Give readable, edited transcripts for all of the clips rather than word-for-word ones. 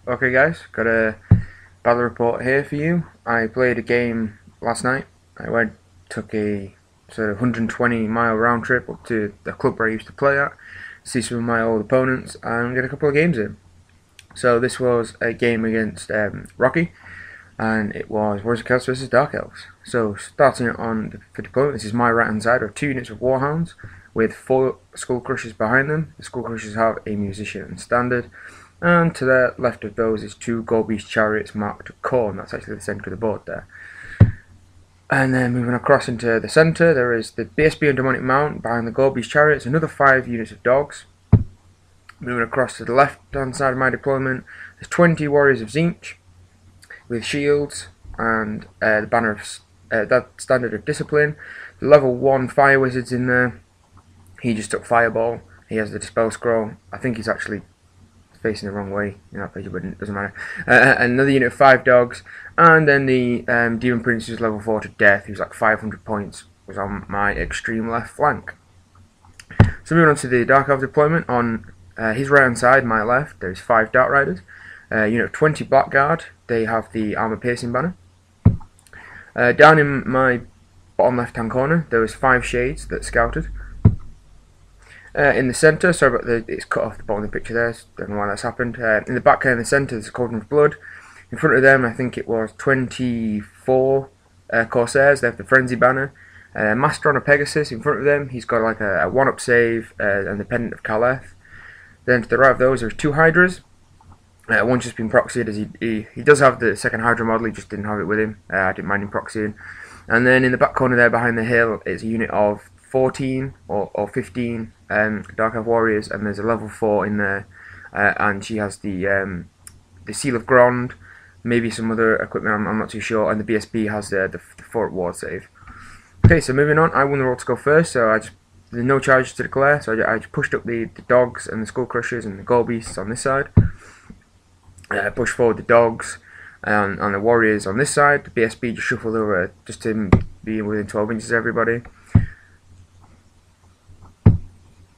Okay guys, got a battle report here for you. I played a game last night. Took a sort of 120-mile round trip up to the club where I used to play at, see some of my old opponents and get a couple of games in. So this was a game against Rocky, and it was Warriors of Chaos versus Dark Elves. So starting on for deployment, this is my right hand side. I have 2 units of Warhounds with 4 Skull Crushers behind them. The Skull Crushers have a Musician and Standard. And to the left of those is 2 Gold Beast Chariots marked Corn. That's actually the centre of the board there. And then moving across into the centre, there is the BSB and Demonic Mount behind the Gold Beast Chariots, another 5 units of Dogs. Moving across to the left hand side of my deployment, there's 20 Warriors of Zinch with shields and the banner of that Standard of Discipline. The level 1 Fire Wizard's in there. He just took Fireball. He has the Dispel Scroll. I think he's actually facing the wrong way in that picture, but it doesn't matter. Another unit of 5 dogs, and then the Demon Prince is level 4 to death, who's like 500 points, was on my extreme left flank. So moving on to the Dark Elf deployment, on his right hand side, my left, there's 5 Dark Riders, unit of 20 Blackguard. They have the Armor Piercing banner. Down in my bottom left hand corner, there was 5 Shades that scouted. In the centre, sorry about it's cut off the bottom of the picture there, don't know why that's happened. In the back in the centre, there's a Cauldron of Blood. In front of them, I think it was 24 Corsairs. They have the Frenzy banner. Master on a Pegasus in front of them. He's got like a 1-up save and the Pendant of Caleth. Then to the right of those, there's 2 Hydras. One's just been proxied, as he does have the second Hydra model, he just didn't have it with him. I didn't mind him proxying. And then in the back corner there, behind the hill, is a unit of 14 or 15 Dark Elf Warriors, and there's a level 4 in there, and she has the Seal of Grond, maybe some other equipment, I'm not too sure, and the BSB has the 4-up ward save. Okay, so moving on, I won the roll to go first, so there's no charges to declare, so I just pushed up the dogs and the Skull Crushers and the Gold Beasts on this side. Pushed forward the dogs and the Warriors on this side. The BSB just shuffled over just to be within 12 inches of everybody.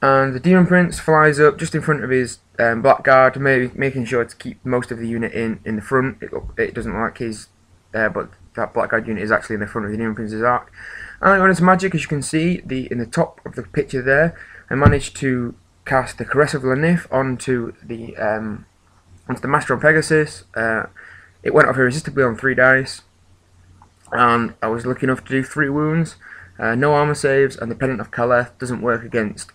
And the Demon Prince flies up just in front of his Blackguard, making sure to keep most of the unit in the front. It doesn't look like he's there, but that Blackguard unit is actually in the front of the Demon Prince's arc. And I got into magic, as you can see, in the top of the picture there, I managed to cast the Caress of Lanif onto the Master on Pegasus. It went off irresistibly on 3 dice, and I was lucky enough to do 3 wounds. No armor saves, and the Pendant of Caleth doesn't work against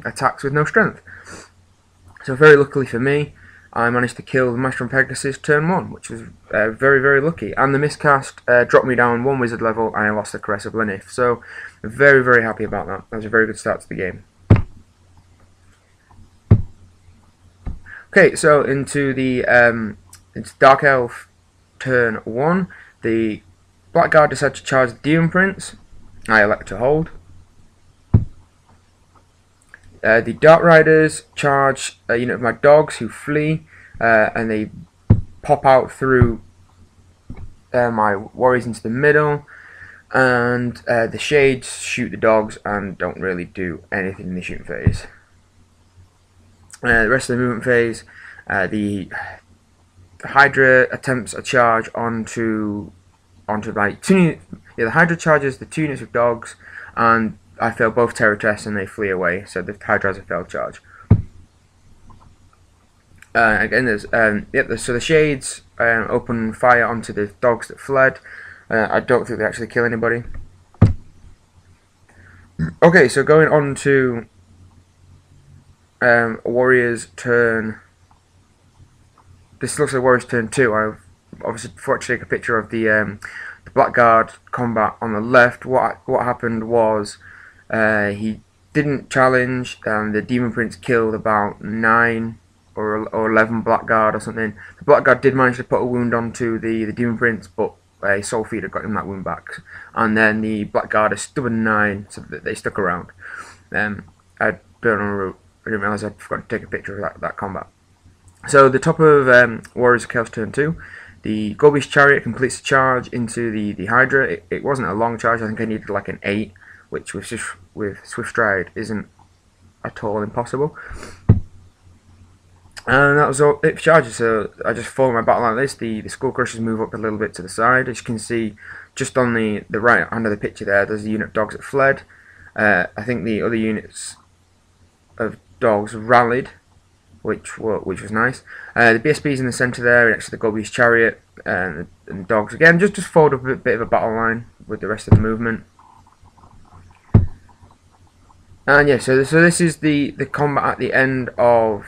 attacks with no strength. So very luckily for me, I managed to kill the Master on Pegasus turn 1, which was very, very lucky. And the miscast dropped me down 1 wizard level, and I lost the Caress of Lanif. So very, very happy about that. That was a very good start to the game. Okay, so into Dark Elf turn 1. The Blackguard decided to charge the Demon Prince. I elect to hold. The Dark Riders charge a unit of my dogs who flee, and they pop out through my warriors into the middle, and the Shades shoot the dogs and don't really do anything in the shooting phase. The rest of the movement phase, the Hydra attempts a charge onto my 2 units. Yeah, the Hydra charges the 2 units of dogs, and I fail both terror tests and they flee away, so the Hydra has a failed charge. Again, so the Shades open fire onto the dogs that fled. I don't think they actually kill anybody. Okay, so going on to Warriors turn. This looks like Warriors turn 2. I've obviously, before I take a picture of the Blackguard combat on the left, what happened was he didn't challenge, and the Demon Prince killed about 9 or 11 Blackguard or something. The Blackguard did manage to put a wound onto the Demon Prince, but a Soul Feeder got him that wound back. And then the Blackguard, a stubborn 9, so that they stuck around. I didn't realise I forgot to take a picture of that combat. So the top of Warriors of Chaos turn 2. The Gold Beast Chariot completes the charge into the Hydra. It wasn't a long charge, I think I needed like an 8, which with Swift Stride isn't at all impossible. And that was all it for charges. So I just follow my battle like this. The skull crushers move up a little bit to the side. As you can see, just on the right hand of the picture there's the unit of dogs that fled. I think the other units of dogs rallied, which was nice. The BSB's in the centre there, next to the Gobi's chariot, and the dogs again just followed up a bit of a battle line with the rest of the movement. And yeah, so this is the combat at the end of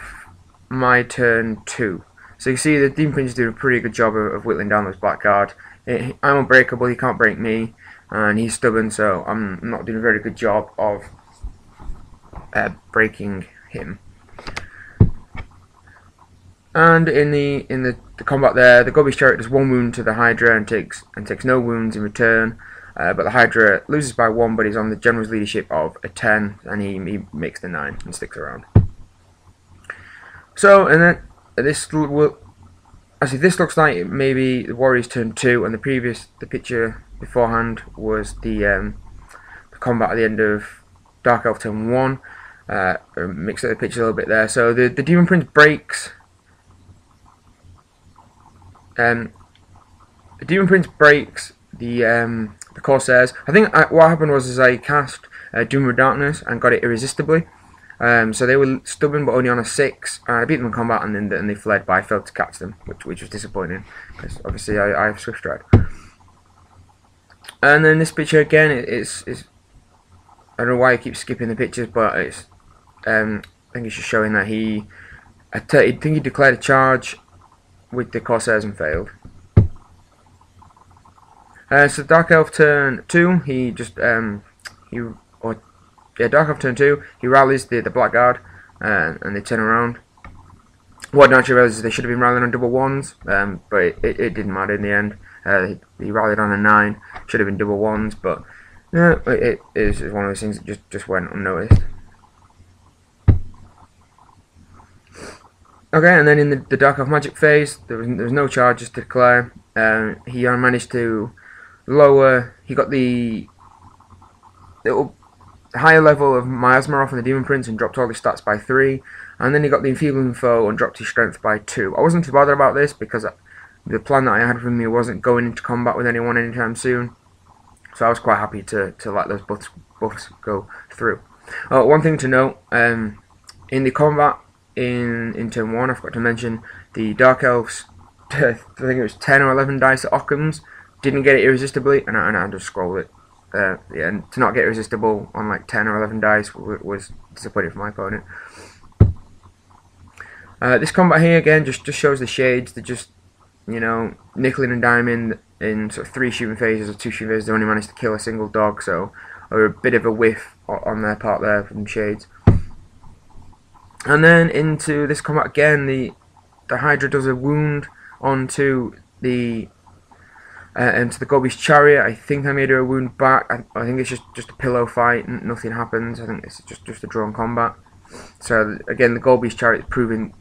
my turn 2. So you can see the Demon Prince is doing a pretty good job of whittling down this blackguard. I'm unbreakable, he can't break me, and he's stubborn, so I'm not doing a very good job of breaking him. And in the combat there, the Gobi's chariot does 1 wound to the Hydra and takes no wounds in return. But the Hydra loses by 1, but he's on the General's leadership of a 10, and he makes the 9 and sticks around. So, and then this looks like maybe the Warriors turn 2, and the picture beforehand was the combat at the end of Dark Elf turn 1. Mixed up the picture a little bit there. So the Demon Prince breaks. The Demon Prince breaks the Corsairs. I think what happened was I cast Doom of Darkness and got it irresistibly. So they were stubborn, but only on a 6. I beat them in combat, and then they fled, but I failed to catch them, which was disappointing because obviously I have Swift Stride. And then this picture again, it's I don't know why I keep skipping the pictures, but it's I think it's just showing that I think he declared a charge with the Corsairs and failed. So Dark Elf turn 2, he just Dark Elf turn 2, he rallies the Blackguard, and they turn around. What I actually realised is they should have been rallying on double 1s, but it didn't matter in the end. He rallied on a 9, should have been double 1s, but yeah, it is one of those things that just went unnoticed. Okay, and then in the Dark Elf magic phase, there was no charges to declare. He managed to lower. He got the little higher level of Miasma off on the Demon Prince and dropped all his stats by 3. And then he got the Enfeebling Foe and dropped his strength by 2. I wasn't too bothered about this because the plan that I had for me wasn't going into combat with anyone anytime soon. So I was quite happy to let those buffs go through. One thing to note, in the combat in turn 1, I forgot to mention, the Dark Elves, I think it was 10 or 11 dice at Occam's, didn't get it irresistibly, and I just scrolled it. Yeah, and to not get irresistible on like 10 or 11 dice was disappointing for my opponent. This combat here again just shows the shades. They're just, you know, nickeling and diming in sort of 3 shooting phases or 2 shooting phases. They only managed to kill a single dog, so a bit of a whiff on their part there from shades. And then into this combat again, the Hydra does a wound onto the Gobi's chariot. I think I made her a wound back. I think it's just a pillow fight. Nothing happens. I think it's just a drawn combat. So again, the Gobi's chariot is proving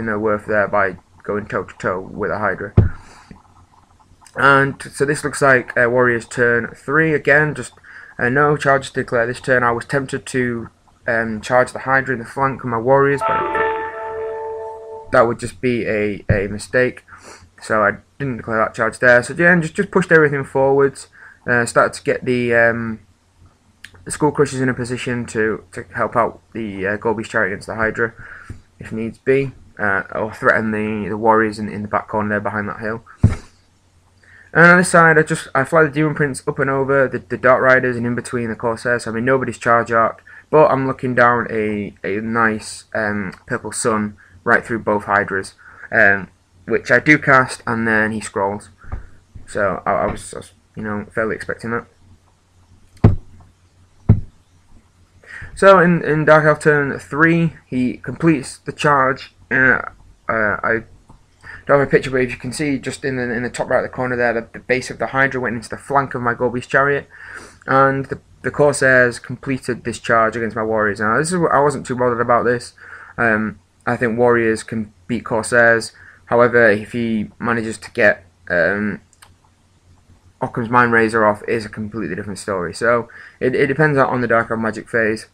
their worth there by going toe to toe with a Hydra. And so this looks like Warriors turn 3 again. Just no charges to declare this turn. I was tempted to charge the Hydra in the flank with my Warriors, but that would just be a mistake. So I didn't declare that charge there. So yeah, just pushed everything forwards. Started to get the Skull Crushers in a position to help out the Gobi's chariot against the Hydra, if needs be, or threaten the Warriors in the back corner there behind that hill. And on this side, I fly the Demon Prince up and over the Dark Riders and in between the Corsairs. So I'm in nobody's charge arc, but I'm looking down a nice purple sun right through both Hydras, which I do cast, and then he scrolls. So I was you know, fairly expecting that. So in Dark Elf turn 3, he completes the charge. I don't have a picture, but if you can see, just in the top right of the corner there, the base of the Hydra went into the flank of my Gobi's chariot, and the Corsairs completed this charge against my Warriors. Now I wasn't too bothered about this. I think Warriors can beat Corsairs. However, if he manages to get Occam's Mind Razor off, is a completely different story. So it depends on the Dark Elf magic phase.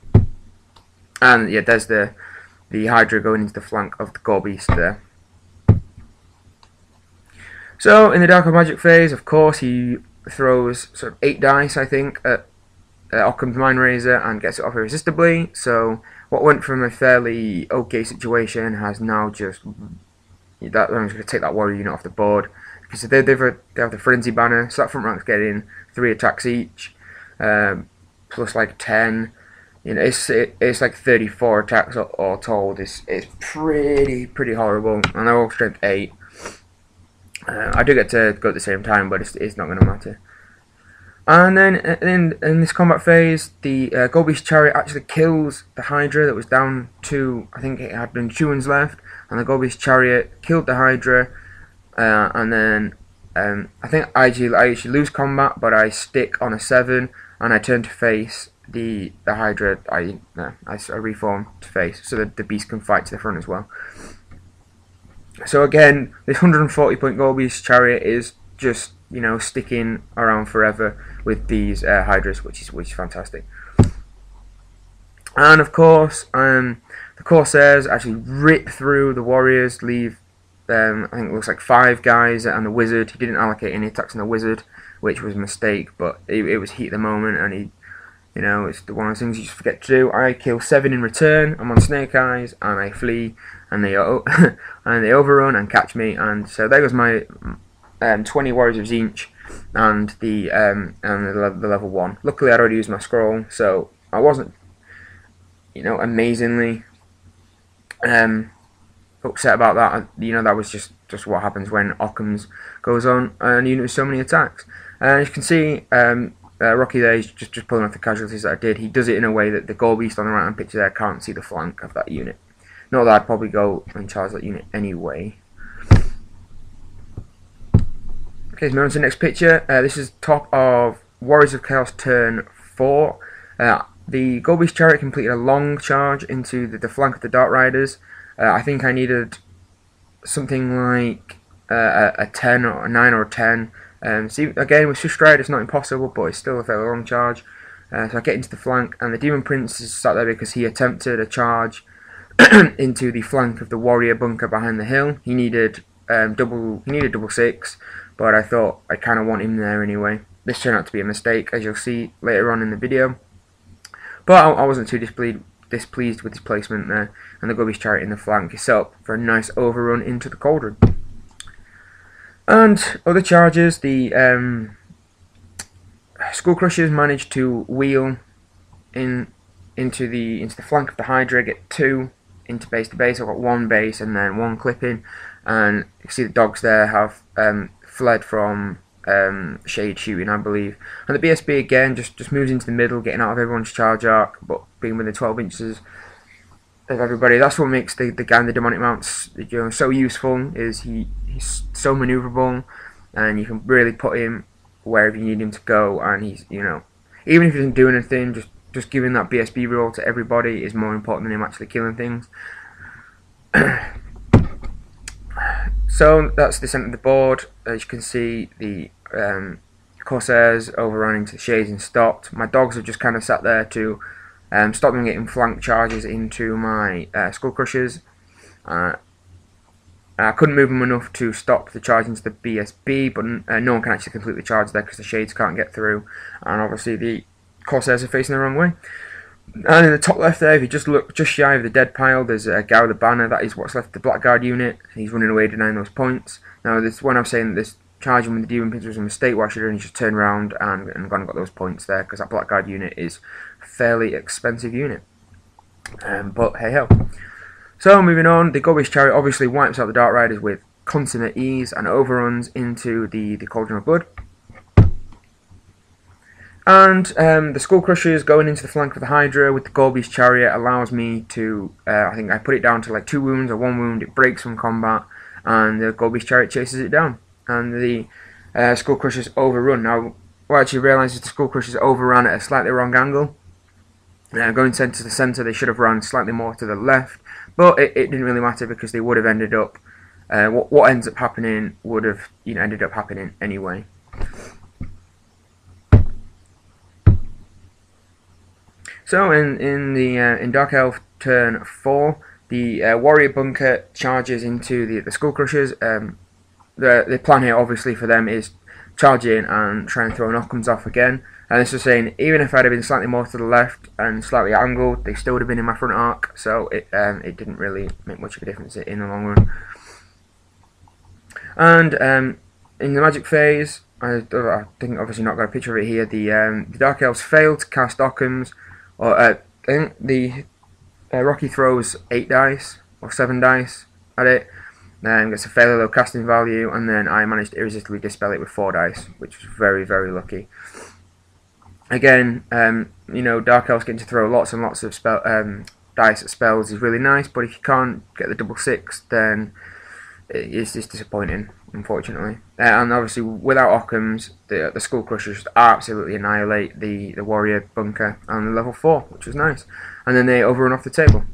And yeah, there's the the Hydra going into the flank of the Gore Beast there. So in the Dark of Magic phase, of course, he throws sort of 8 dice, I think, at Occam's Mind Razor and gets it off irresistibly. So what went from a fairly okay situation has now just I'm just going to take that warrior unit off the board because they have the Frenzy banner, so that front rank's getting 3 attacks each, plus like 10. You know, it's like 34 attacks all told. It's pretty horrible, and they're all strength 8. I do get to go at the same time, but it's not going to matter. And then in this combat phase, the Gore Beast Chariot actually kills the Hydra that was down to, I think it had been 2 ones left, and the Gore Beast Chariot killed the Hydra, and then I think I actually lose combat, but I stick on a 7, and I turn to face the Hydra. I reform to face, so that the beast can fight to the front as well. So again, this 140 point Gore Beast Chariot is just, you know, sticking around forever with these Hydras, which is fantastic. And of course, the Corsairs actually rip through the Warriors, leave I think it looks like 5 guys, and the Wizard. He didn't allocate any attacks on the Wizard, which was a mistake, but it was heat at the moment, and he, you know, it's one of those things you just forget to do. I kill 7 in return. I'm on Snake Eyes, and I flee, and they and they overrun and catch me, and so there goes my 20 Warriors of Tzeentch and the level 1. Luckily, I'd already used my scroll, so I wasn't, you know, amazingly upset about that. You know, that was just what happens when Occam's goes on and unit with so many attacks. As you can see, Rocky there is just pulling off the casualties that I did. He does it in a way that the Gore Beast on the right hand picture there can't see the flank of that unit. Not that I'd probably go and charge that unit anyway. Okay, so moving on to the next picture. This is top of Warriors of Chaos turn 4. The Gore Beast Chariot completed a long charge into the flank of the Dark Riders. I think I needed something like a 10 or a 9 or a 10. See, again, with Swift Stride, it's not impossible, but it's still a fairly long charge. So I get into the flank, and the Demon Prince is sat there because he attempted a charge into the flank of the Warrior bunker behind the hill. He needed double 6, but I thought I kind of want him there anyway. This turned out to be a mistake, as you'll see later on in the video. But I wasn't too displeased with his placement there, and the Gore Beast Chariot in the flank is set up for a nice overrun into the Cauldron. And other charges, the Skull Crushers managed to wheel into the flank of the Hydra, get 2 into base to base. I've got 1 base and then 1 clipping, and you can see the dogs there have fled from shade shooting, I believe. And the BSB again just moves into the middle, getting out of everyone's charge arc, but being within 12 inches of everybody. That's what makes the guy in the demonic mounts, you know, so useful. Is he's so maneuverable, and you can really put him wherever you need him to go. And he's, you know, even if he doesn't do anything, just giving that BSB roll to everybody is more important than him actually killing things. So that's the centre of the board. As you can see, the Corsairs overrun into the shades and stopped. My dogs have just kind of sat there to stop them getting flank charges into my Skull Crushers. I couldn't move them enough to stop the charge into the BSB, but no one can actually complete the charge there because the shades can't get through, and obviously the Corsairs are facing the wrong way. And in the top left there, if you just look just shy of the dead pile, there's a guy with a banner. That is what's left of the Blackguard unit. He's running away denying those points. Now, this when I'm saying that this charging with the Demon Prince was a mistake, what I should have done is just turn around and gone and got those points there, because that Blackguard unit is a fairly expensive unit. But hey ho. So moving on, the Gore Beast Chariot obviously wipes out the Dark Riders with consummate ease and overruns into the Cauldron of Blood. And the Skull Crushers going into the flank of the Hydra with the Gore Beast Chariot allows me to, I think I put it down to like 2 wounds or 1 wound, it breaks from combat, and the Gore Beast Chariot chases it down. And the Skull Crushers overrun. Now, what I actually realised is the Skull Crushers overran at a slightly wrong angle. Going centre to the centre, they should have run slightly more to the left, but it didn't really matter because they would have ended up, what ends up happening would have, you know, ended up happening anyway. So in Dark Elf turn 4, The warrior bunker charges into the skull crushers. The plan here, obviously, for them is charge in and try and throw Occams off again. And this was saying, even if I'd have been slightly more to the left and slightly angled, they still would have been in my front arc. So it didn't really make much of a difference in the long run. And in the magic phase, I think obviously not got a picture of it here. The Dark Elves failed to cast Occams, or I think the Rocky throws 8 dice or 7 dice at it. Gets a fairly low casting value, and then I managed to irresistibly dispel it with 4 dice, which was very, very lucky. Again, Dark Elves getting to throw lots and lots of dice at spells is really nice, but if you can't get the double 6, then it's just disappointing, unfortunately. And obviously, without Occams, the Skull Crushers just absolutely annihilate the Warrior Bunker on level 4, which was nice. And then they overrun off the table.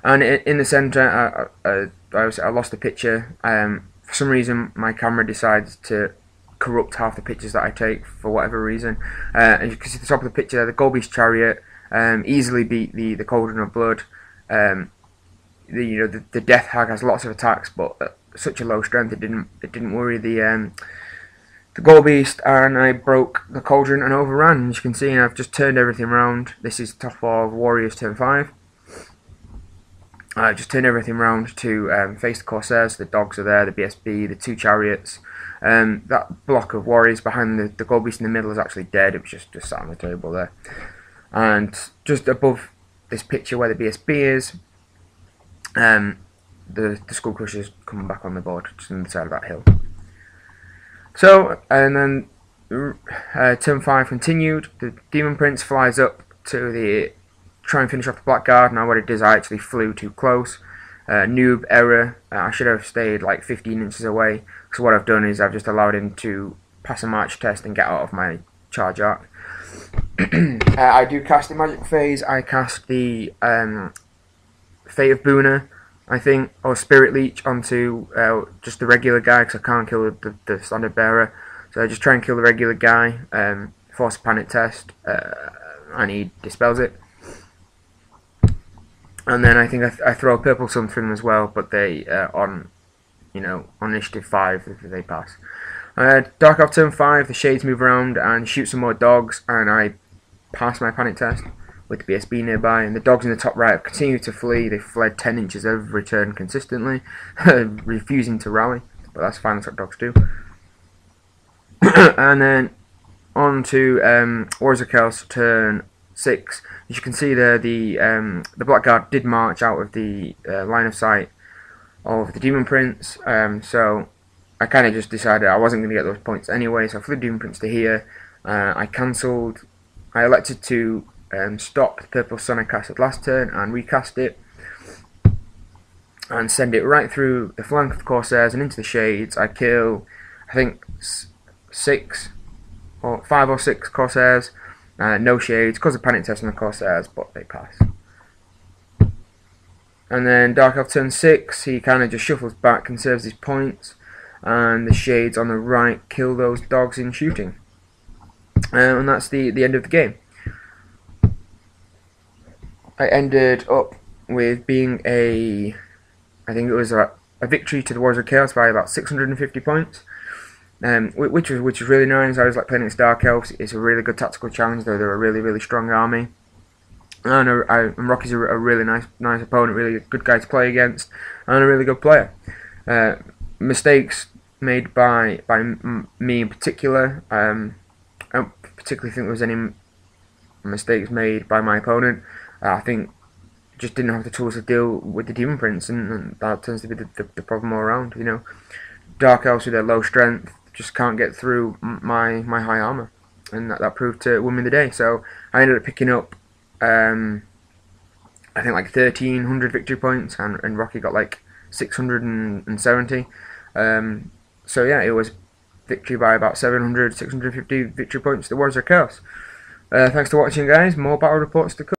And in the centre, I lost the picture. For some reason, my camera decides to corrupt half the pictures that I take for whatever reason. And you can see at the top of the picture there, the Goldbeast Chariot easily beat the Cauldron of Blood. The Death Hag has lots of attacks, but at such a low strength, it didn't worry the Goldbeast, and I broke the Cauldron and overran. As you can see, I've just turned everything around. This is top of Warriors turn 5. I just turned everything around to face the Corsairs. The dogs are there, the BSB, the 2 chariots. That block of warriors behind the Goldbeast in the middle is actually dead. It was just sat on the table there. And just above this picture where the BSB is, the Skull Crushers coming back on the board, just on the side of that hill. So, and then turn 5 continued. The Demon Prince flies up to try and finish off the Blackguard. Now what it did is I actually flew too close. Noob error. I should have stayed like 15 inches away. So what I've done is I've just allowed him to pass a march test and get out of my charge arc. I do cast the magic phase. I cast the Fate of Boona, I think, or Spirit Leech onto just the regular guy, because I can't kill the standard bearer. So I just try and kill the regular guy, force a panic test, and he dispels it. And then I think I throw a purple sun through them as well, but they on initiative 5 they pass. Dark Elf turn 5, the Shades move around and shoot some more dogs, and I pass my panic test with the BSB nearby. And the dogs in the top right have continued to flee. They've fled 10 inches every turn consistently, refusing to rally, but that's fine. That's what dogs do. And then on to Warriors of Chaos turn 6. As you can see there, the Blackguard did march out of the line of sight of the Demon Prince, so I kind of just decided I wasn't going to get those points anyway, so I flew the Demon Prince to here. I elected to stop the Purple Sun I casted last turn and recast it, and send it right through the flank of the Corsairs and into the Shades. I kill, I think, 5 or 6 Corsairs. No Shades, cause a panic test on the Corsairs, but they pass. And then Dark Elf turn 6, he kind of just shuffles back, conserves his points, and the Shades on the right kill those dogs in shooting. And that's the end of the game. I ended up with being I think it was a victory to the Warriors of Chaos by about 650 points. Which was really nice. I was like playing against Dark Elves. It's a really good tactical challenge, though they're a really, really strong army. And Rocky's a really nice opponent, really good guy to play against, and a really good player. Mistakes made by me in particular. I don't particularly think there was any mistakes made by my opponent. I think just didn't have the tools to deal with the Demon Prince, and that tends to be the problem all around. Dark Elves with their low strength just can't get through my high armor, and that proved to win me the day. So I ended up picking up I think like 1,300 victory points, and Rocky got like 670. So yeah, it was victory by about 650 victory points to Warriors of Chaos. Thanks for watching, guys. More battle reports to come.